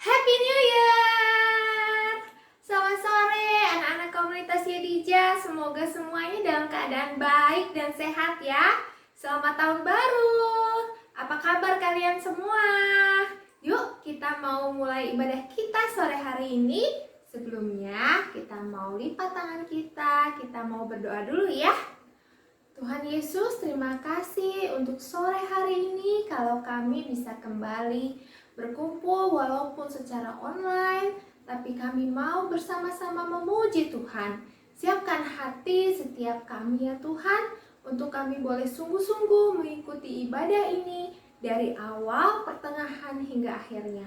Happy New Year! Selamat sore anak-anak komunitas Yedija. Semoga semuanya dalam keadaan baik dan sehat ya. Selamat tahun baru. Apa kabar kalian semua? Yuk kita mau mulai ibadah kita sore hari ini. Sebelumnya kita mau lipat tangan kita mau berdoa dulu ya. Tuhan Yesus, terima kasih untuk sore hari ini kalau kami bisa kembali berkumpul walaupun secara online, tapi kami mau bersama-sama memuji Tuhan. Siapkan hati setiap kami ya Tuhan, untuk kami boleh sungguh-sungguh mengikuti ibadah ini dari awal, pertengahan hingga akhirnya.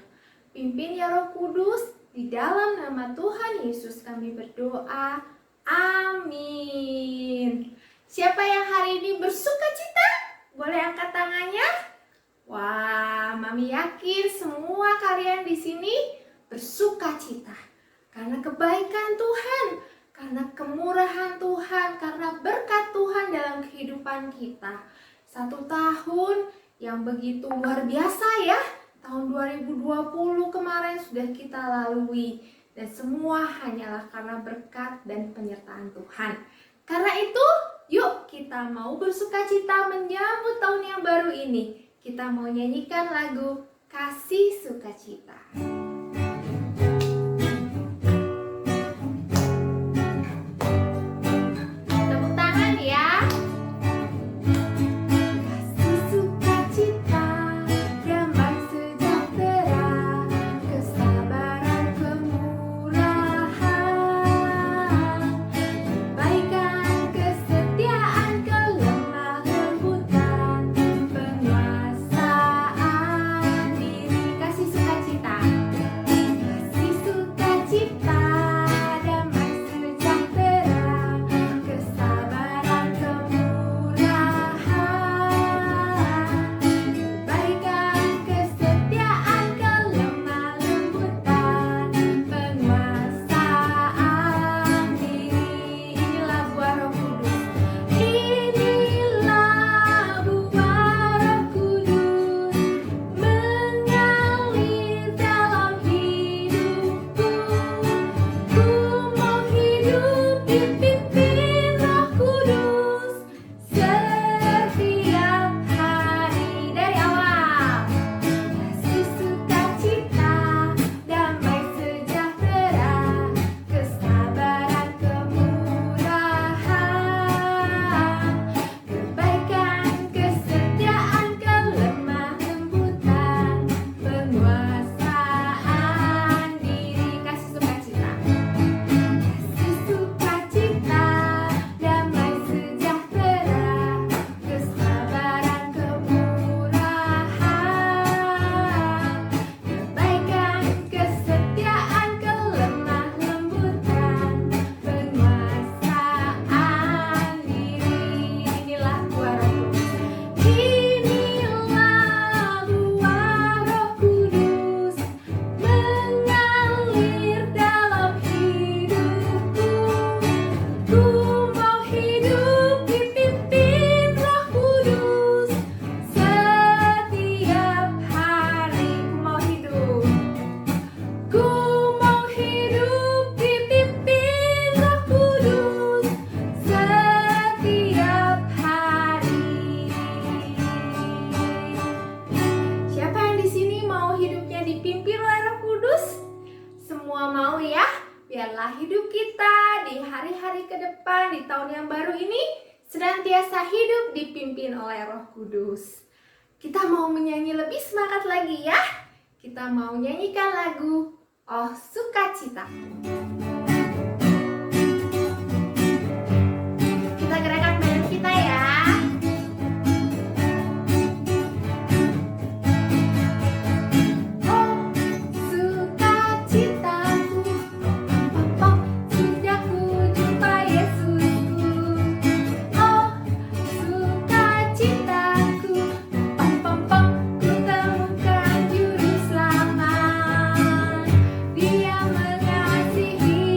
Pimpin ya Roh Kudus, di dalam nama Tuhan Yesus kami berdoa. Amin. Siapa yang hari ini bersuka cita? Boleh angkat tangannya? Wah, Mami yakin semua kalian di sini bersuka cita. Karena kebaikan Tuhan, karena kemurahan Tuhan, karena berkat Tuhan dalam kehidupan kita. 1 tahun yang begitu luar biasa ya. Tahun 2020 kemarin sudah kita lalui. Dan semua hanyalah karena berkat dan penyertaan Tuhan. Karena itu, yuk kita mau bersuka cita menyambut tahun yang baru ini. Kita mau nyanyikan lagu Kasih Sukacita. Tepuk tangan ya. Kasih sukacita, damai sejahtera, kesabaran kemurahan, kebaikan, kesetiaan, kelemah lembutan, penguasaan diri. Kasih sukacita, kasih sukacita, damai sejahtera, kesabaran kemurahan, kebaikan, kesetiaan, kelemah lembutan, penguasaan diri. Inilah buah Roh Kudus. Inilah buah Roh Kudus mengalir dalam hidupku. Ku mau hidup dipimpin Roh Kudus setiap hari. Dari awal. Kasih sukacita, damai sejahtera, kesabaran kemurahan, kebaikan, kesetiaan, kelemah lembutan, penguasaan diri. Kasih sukacita, kasih sukacita, damai sejahtera, kesabaran kemurahan, kebaikan, kesetiaan, kelemah lembutan, penguasaan diri. Inilah buah Roh Kudus. Inilah buah Roh Kudus mengalir dalam hidupku. Ku mau hidup dipimpin Roh Kudus setiap hari. Ku mau hidup dipimpin Roh Kudus setiap hari. Siapa yang di sini mau hidupnya dipimpin oleh Roh Kudus? Semua mau ya? Biarlah hidup kita di hari-hari ke depan, di tahun yang baru ini senantiasa hidup dipimpin oleh Roh Kudus. Kita mau menyanyi lebih semangat lagi ya. Kita mau nyanyikan lagu Oh Sukacitaku. Kita gerakkan badan kita ya. Oh sukacitaku, pop sejak ku jumpa Yesusku. Oh sukacitaku, pop ku temukan juru selamat. Dia mengasihi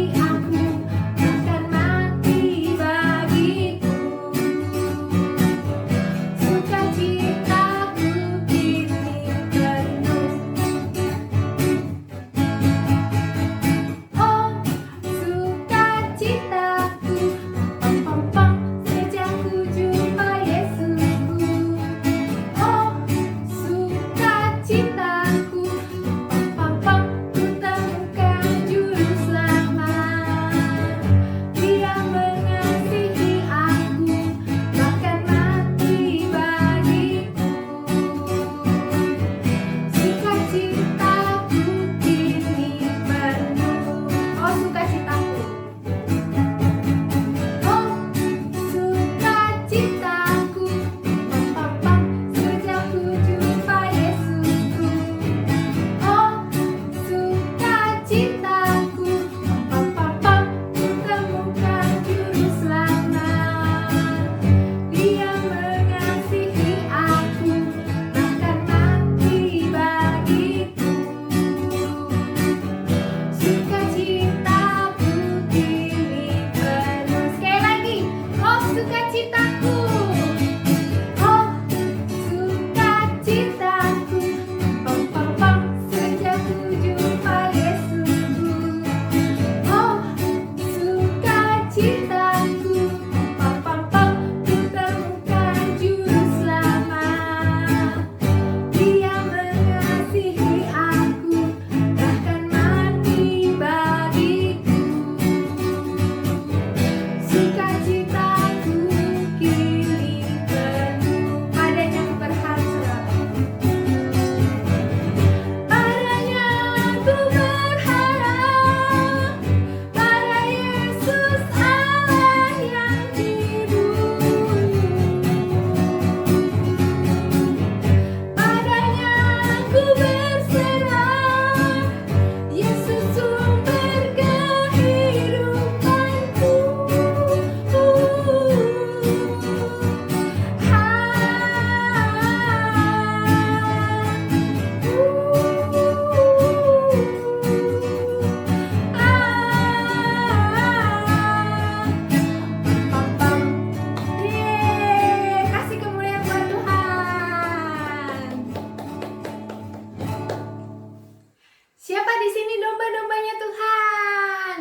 di sini domba-dombanya Tuhan.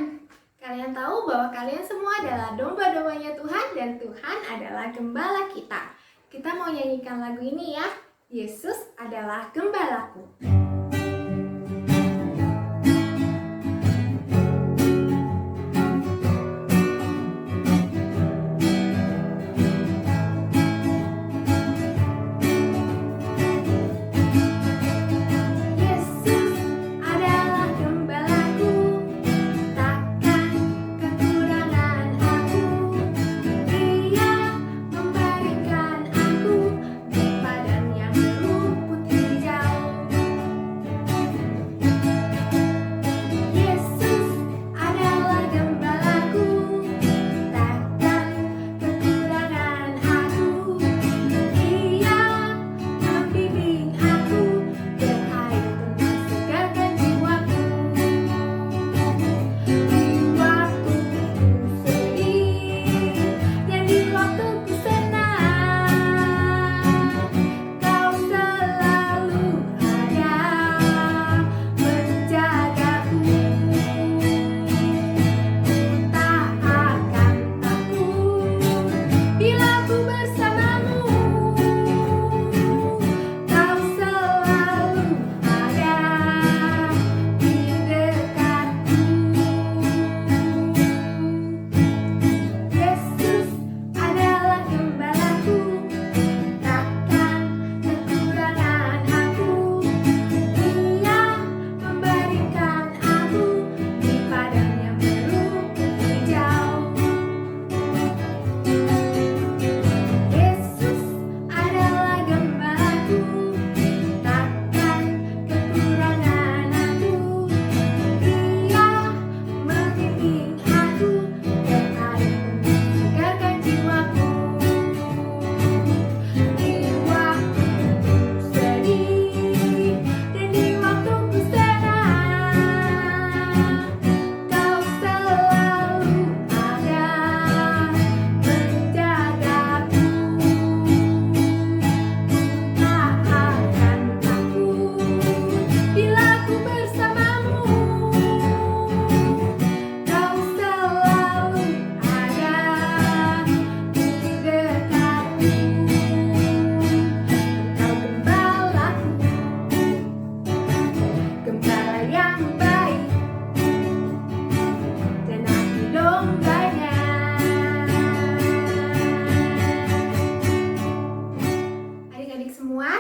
Kalian tahu bahwa kalian semua adalah domba-dombanya Tuhan dan Tuhan adalah gembala kita. Kita mau nyanyikan lagu ini ya. Yesus adalah gembalaku.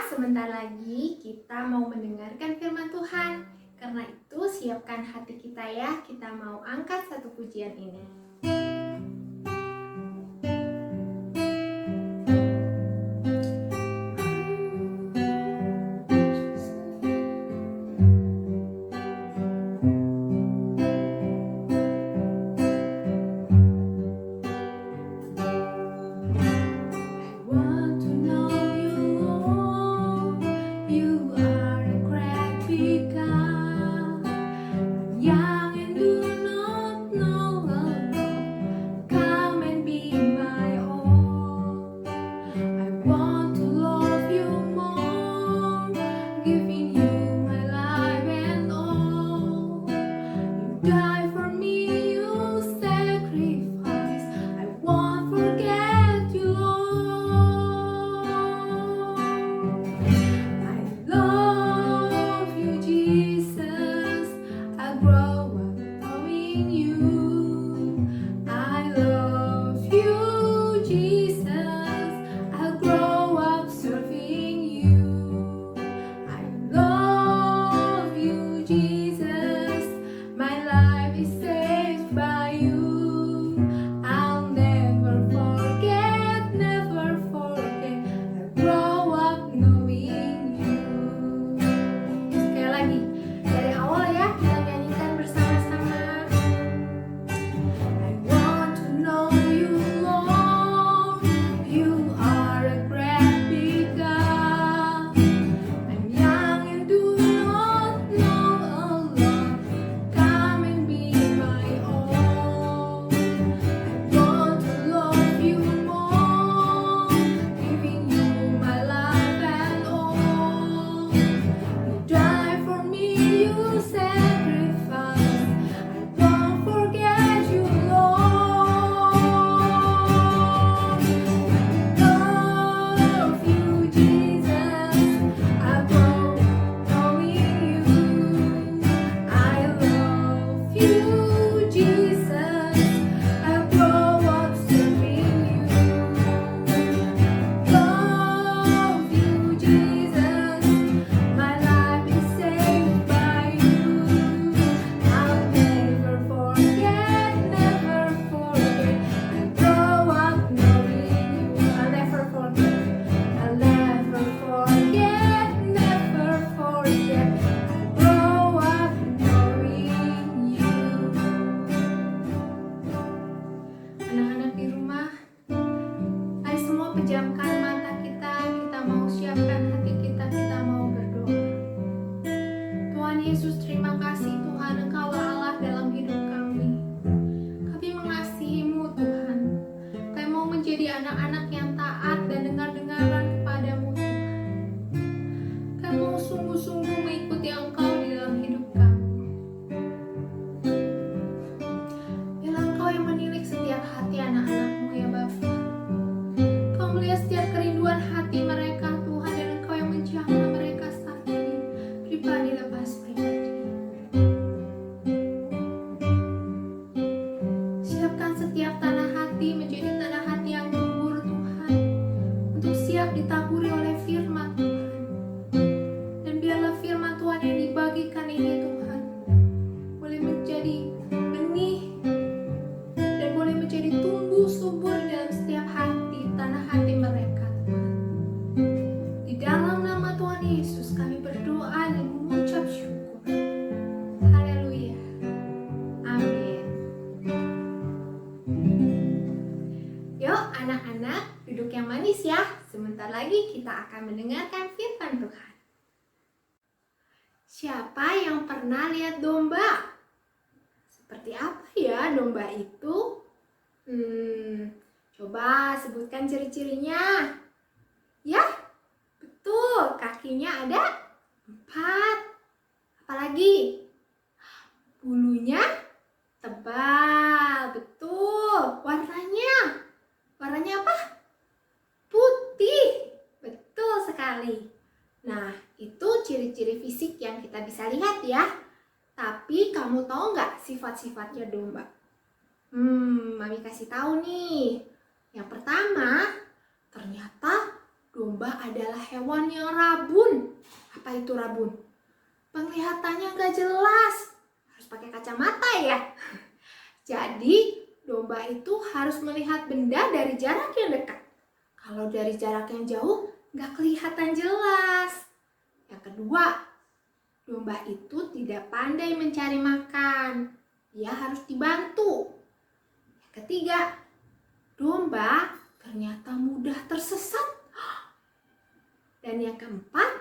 Sebentar lagi kita mau mendengarkan firman Tuhan. Karena itu siapkan hati kita ya. Kita mau angkat satu pujian ini. Young and do not know Tuhan Yesus, terima kasih Tuhan, Engkaulah Allah dalam hidup kami. Kami mengasihi-Mu Tuhan. Kami mau menjadi anak-anak yang taat dan dengar-dengaran kepadamu Tuhan. Kami mau sungguh-sungguh mengikuti Engkau di dalam hidup kami. Biarlah Engkau yang menilik setiap hati anak-anak-Mu ya Bapa. Engkau melihat setiap kerinduan hati mereka Tuhan, dan Engkau yang menjamah mereka saat ini, pribadi lepas pribadi. Siapkan setiap tanah hati menjadi tanah hati yang subur Tuhan, untuk siap ditaburi oleh firman Tuhan. Dan biarlah firman Tuhan yang dibagikan ini Tuhan boleh menjadi benih dan boleh menjadi tumbuh subur dalam setiap hati, tanah hati mereka Tuhan. Di dalam nama Tuhan Yesus kami berdoa dan mengucap syukur. Haleluya. Amin. Yuk anak-anak, duduk yang manis ya. Sebentar lagi kita akan mendengarkan firman Tuhan. Siapa yang pernah lihat domba? Seperti apa ya domba itu? Coba sebutkan ciri-cirinya. Ya, betul, kakinya ada 4. Apalagi? Bulunya tebal, betul. Warnanya apa? Putih, betul sekali. Nah, itu ciri-ciri fisik yang kita bisa lihat ya. Tapi kamu tahu nggak sifat-sifatnya domba? Mami kasih tahu nih. Yang pertama, ternyata domba adalah hewan yang rabun. Apa itu rabun? Penglihatannya nggak jelas. Harus pakai kacamata ya. Jadi, domba itu harus melihat benda dari jarak yang dekat. Kalau dari jarak yang jauh, nggak kelihatan jelas. Yang kedua, domba itu tidak pandai mencari makan. Dia harus dibantu. Yang ketiga, domba ternyata mudah tersesat. Dan yang keempat,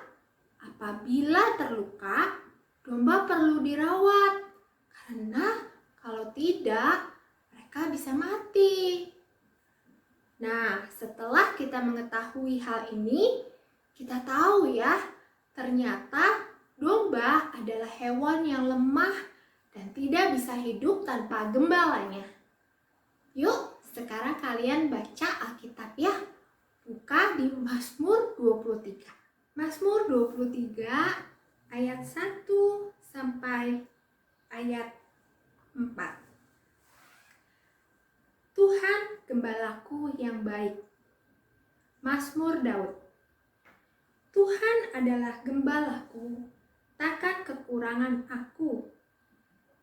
apabila terluka, domba perlu dirawat. Karena kalau tidak, mereka bisa mati. Nah, setelah kita mengetahui hal ini, kita tahu ya, ternyata domba adalah hewan yang lemah dan tidak bisa hidup tanpa gembalanya. Yuk, sekarang kalian baca Alkitab ya. Buka di Mazmur 23. Mazmur 23 ayat 1 sampai ayat 4. Tuhan gembalaku yang baik. Mazmur Daud. Tuhan adalah gembalaku, takkan kekurangan aku.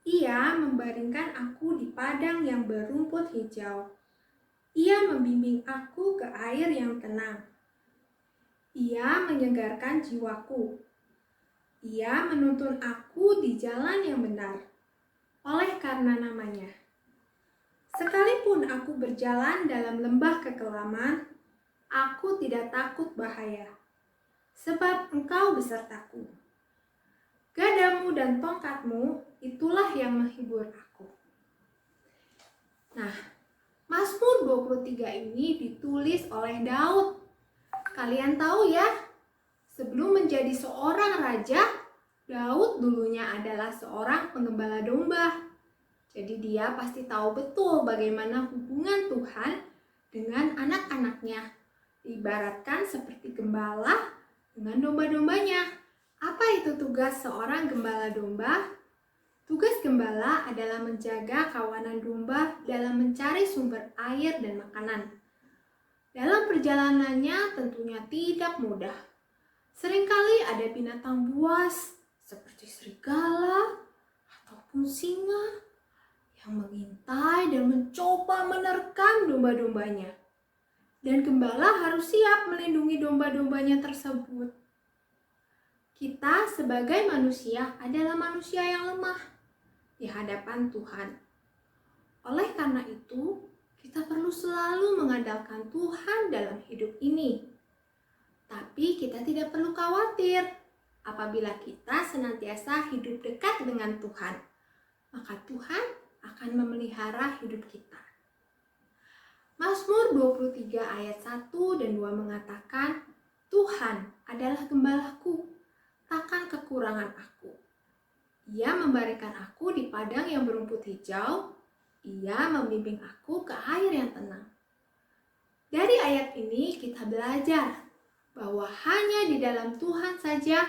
Ia membaringkan aku di padang yang berumput hijau. Ia membimbing aku ke air yang tenang. Ia menyegarkan jiwaku. Ia menuntun aku di jalan yang benar, oleh karena namanya. Sekalipun aku berjalan dalam lembah kekelaman, aku tidak takut bahaya, sebab Engkau besertaku. Gadamu dan tongkatmu, itulah yang menghibur aku. Nah, Mazmur 23 ini ditulis oleh Daud. Kalian tahu ya, sebelum menjadi seorang raja, Daud dulunya adalah seorang penggembala domba. Jadi dia pasti tahu betul bagaimana hubungan Tuhan dengan anak-anaknya. Diibaratkan seperti gembala dengan domba-dombanya. Apa itu tugas seorang gembala domba? Tugas gembala adalah menjaga kawanan domba dalam mencari sumber air dan makanan. Dalam perjalanannya tentunya tidak mudah. Seringkali ada binatang buas seperti serigala ataupun singa yang mengintai dan mencoba menerkam domba-dombanya. Dan gembala harus siap melindungi domba-dombanya tersebut. Kita sebagai manusia adalah manusia yang lemah di hadapan Tuhan. Oleh karena itu, kita perlu selalu mengandalkan Tuhan dalam hidup ini. Tapi kita tidak perlu khawatir, apabila kita senantiasa hidup dekat dengan Tuhan, maka Tuhan akan memelihara hidup kita. Mazmur 23 ayat 1 dan 2 mengatakan, Tuhan adalah gembalaku, takkan kekurangan aku. Ia memberikan aku di padang yang berumput hijau, Ia membimbing aku ke air yang tenang. Dari ayat ini kita belajar bahwa hanya di dalam Tuhan saja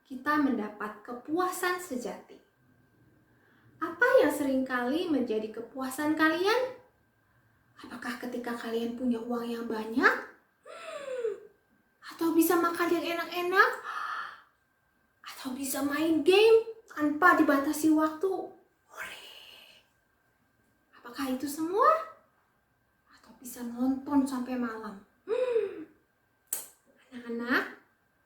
kita mendapat kepuasan sejati. Apa yang seringkali menjadi kepuasan kalian? Apakah ketika kalian punya uang yang banyak? Atau bisa makan yang enak-enak? Atau bisa main game tanpa dibatasi waktu? Apakah itu semua? Atau bisa nonton sampai malam? Anak-anak,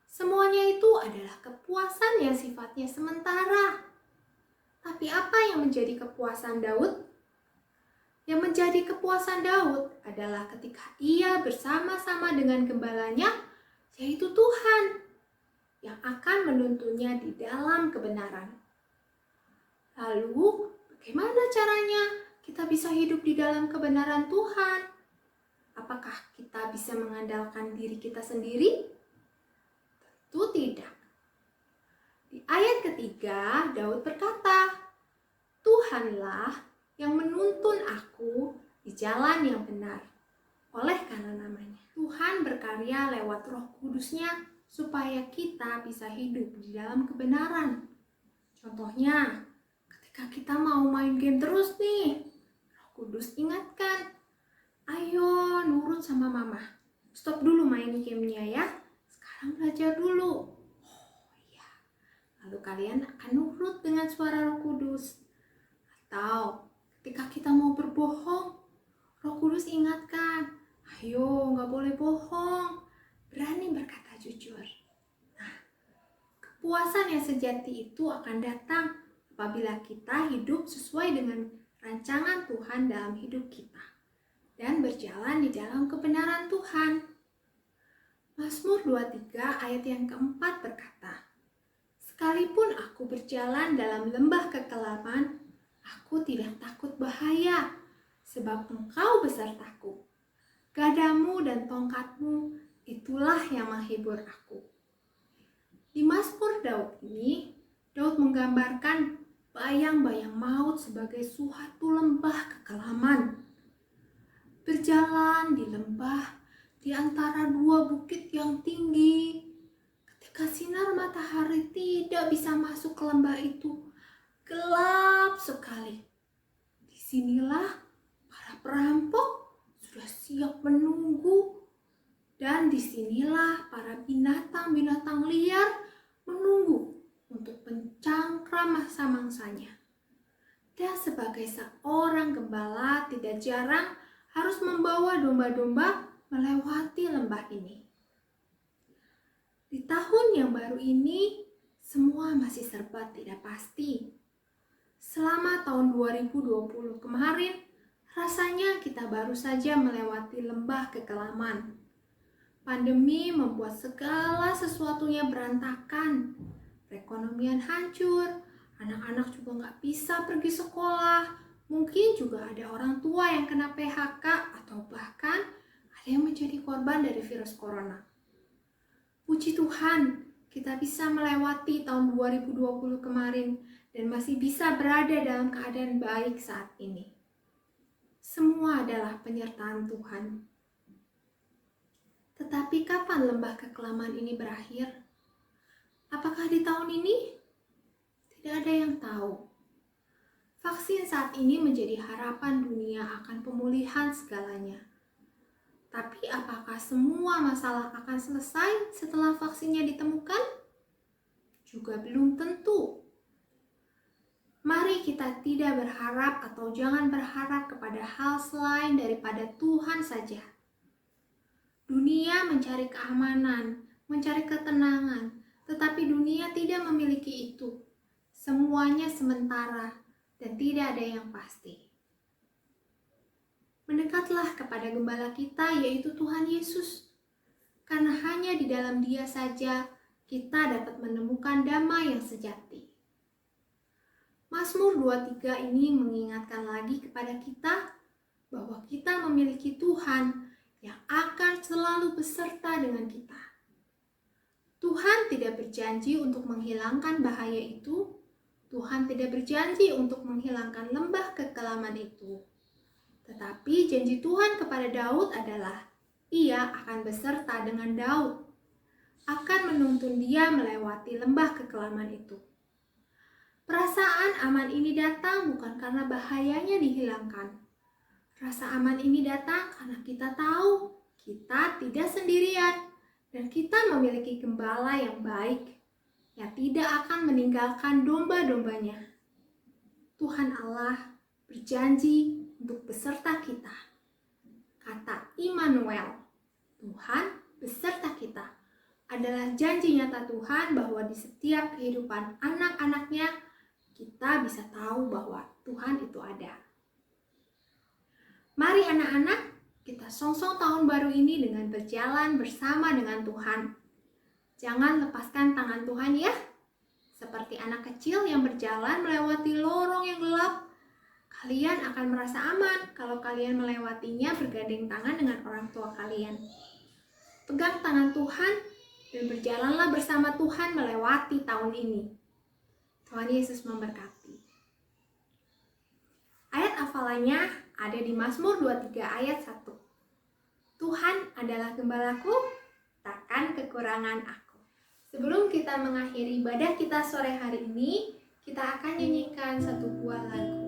semuanya itu adalah kepuasan yang sifatnya sementara. Tapi apa yang menjadi kepuasan Daud? Yang menjadi kepuasan Daud adalah ketika ia bersama-sama dengan gembalanya, yaitu Tuhan, yang akan menuntunnya di dalam kebenaran. Lalu, bagaimana caranya kita bisa hidup di dalam kebenaran Tuhan? Apakah kita bisa mengandalkan diri kita sendiri? Tentu tidak. Di ayat ketiga, Daud berkata, Tuhanlah yang menuntun aku di jalan yang benar, oleh karena namanya. Tuhan berkarya lewat Roh Kudus-Nya supaya kita bisa hidup di dalam kebenaran. Contohnya, ketika kita mau main game terus nih, Roh Kudus ingatkan, ayo nurut sama mama. Stop dulu main gamenya ya, sekarang belajar dulu. Oh iya, lalu kalian akan nurut dengan suara Roh Kudus. Atau ketika kita mau berbohong, Roh Kudus ingatkan, ayo gak boleh bohong, berani berkata jujur. Nah, kepuasan yang sejati itu akan datang apabila kita hidup sesuai dengan rancangan Tuhan dalam hidup kita dan berjalan di dalam kebenaran Tuhan. Mazmur 23 ayat yang keempat berkata, sekalipun aku berjalan dalam lembah kekelaman, aku tidak takut bahaya, sebab Engkau besertaku. Gadamu dan tongkatmu, itulah yang menghibur aku. Di Mazmur Daud ini, Daud menggambarkan bayang-bayang maut sebagai suatu lembah kekelaman. Berjalan di lembah, di antara dua bukit yang tinggi, ketika sinar matahari tidak bisa masuk ke lembah itu, gelap sekali. Disinilah para perampok sudah siap menunggu, dan disinilah para binatang-binatang liar menunggu untuk mencangkram mangsa-mangsanya. Dan sebagai seorang gembala tidak jarang harus membawa domba-domba melewati lembah ini. Di tahun yang baru ini, semua masih serba tidak pasti. Selama tahun 2020 kemarin, rasanya kita baru saja melewati lembah kekelaman. Pandemi membuat segala sesuatunya berantakan. Perekonomian hancur, anak-anak juga nggak bisa pergi sekolah. Mungkin juga ada orang tua yang kena PHK atau bahkan ada yang menjadi korban dari virus corona. Puji Tuhan, kita bisa melewati tahun 2020 kemarin dan masih bisa berada dalam keadaan baik saat ini. Semua adalah penyertaan Tuhan. Tetapi kapan lembah kekelaman ini berakhir? Apakah di tahun ini? Tidak ada yang tahu. Vaksin saat ini menjadi harapan dunia akan pemulihan segalanya. Tapi apakah semua masalah akan selesai setelah vaksinnya ditemukan? Juga belum tentu. Mari kita tidak berharap atau jangan berharap kepada hal selain daripada Tuhan saja. Dunia mencari keamanan, mencari ketenangan, tetapi dunia tidak memiliki itu. Semuanya sementara dan tidak ada yang pasti. Mendekatlah kepada gembala kita, yaitu Tuhan Yesus. Karena hanya di dalam Dia saja kita dapat menemukan damai yang sejati. Mazmur 23 ini mengingatkan lagi kepada kita bahwa kita memiliki Tuhan yang akan selalu beserta dengan kita. Tuhan tidak berjanji untuk menghilangkan bahaya itu. Tuhan tidak berjanji untuk menghilangkan lembah kekelaman itu. Tetapi janji Tuhan kepada Daud adalah Ia akan beserta dengan Daud, akan menuntun dia melewati lembah kekelaman itu. Perasaan aman ini datang bukan karena bahayanya dihilangkan. Rasa aman ini datang karena kita tahu kita tidak sendirian dan kita memiliki gembala yang baik yang tidak akan meninggalkan domba-dombanya. Tuhan Allah berjanji untuk beserta kita. Kata Immanuel, Tuhan beserta kita, adalah janji nyata Tuhan bahwa di setiap kehidupan anak-anaknya kita bisa tahu bahwa Tuhan itu ada. Mari anak-anak, kita songsong tahun baru ini dengan berjalan bersama dengan Tuhan. Jangan lepaskan tangan Tuhan ya. Seperti anak kecil yang berjalan melewati lorong yang gelap, kalian akan merasa aman kalau kalian melewatinya bergandeng tangan dengan orang tua kalian. Pegang tangan Tuhan dan berjalanlah bersama Tuhan melewati tahun ini. Tuhan Yesus memberkati. Ayat hafalannya ada di Mazmur 23 ayat 1. Tuhan adalah gembalaku, takkan kekurangan aku. Sebelum kita mengakhiri ibadah kita sore hari ini, kita akan nyanyikan satu buah lagu.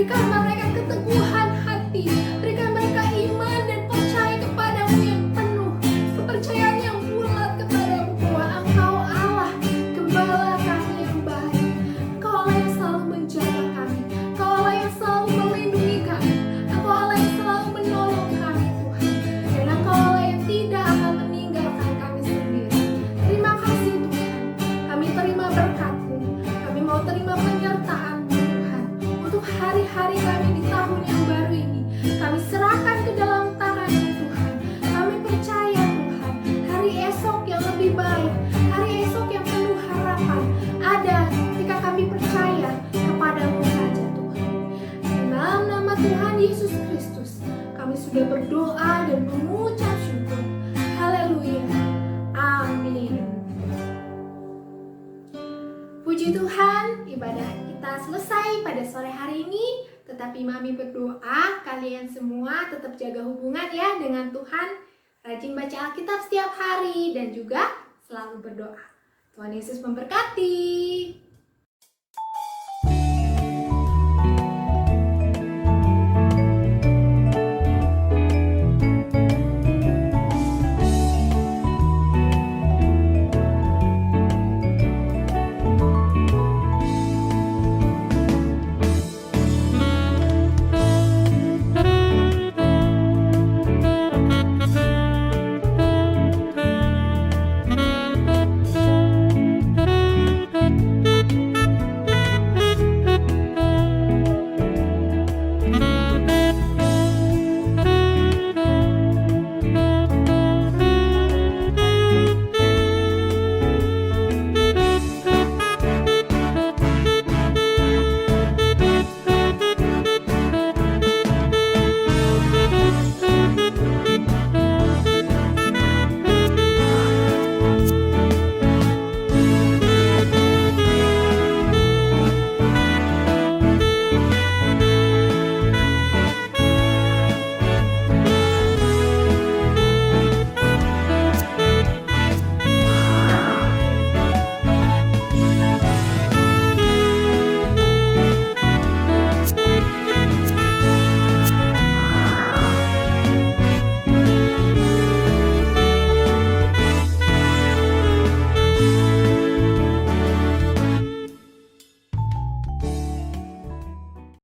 Berikan mereka keteguhan hati, berikan mereka iman dan percaya kepadamu yang penuh, kepercayaan yang bulat kepadamu bahwa Engkau Allah, Gembala kami yang baik. Engkau Allah yang selalu menjaga kami, Engkau Allah yang selalu melindungi kami, Engkau Allah yang selalu menolong kami Tuhan, dan Engkau Allah yang tidak akan meninggalkan kami sendiri. Terima kasih Tuhan, kami terima berkat-Mu, kami mau terima penyertaan-Mu Tuhan, untuk hari-hari kami di tahun yang baru ini. Kami serahkan ke dalam tangan-Mu Tuhan. Kami percaya Tuhan, hari esok yang lebih baik, hari esok yang penuh harapan ada ketika kami percaya kepada-Mu saja Tuhan. Di dalam nama Tuhan Yesus Kristus, kami sudah berdoa dan mengucap syukur. Haleluya. Amin. Puji Tuhan, ibadah kita selesai pada sore hari ini. Tetapi Mami berdoa kalian semua tetap jaga hubungan ya dengan Tuhan. Rajin baca Alkitab setiap hari dan juga selalu berdoa. Tuhan Yesus memberkati.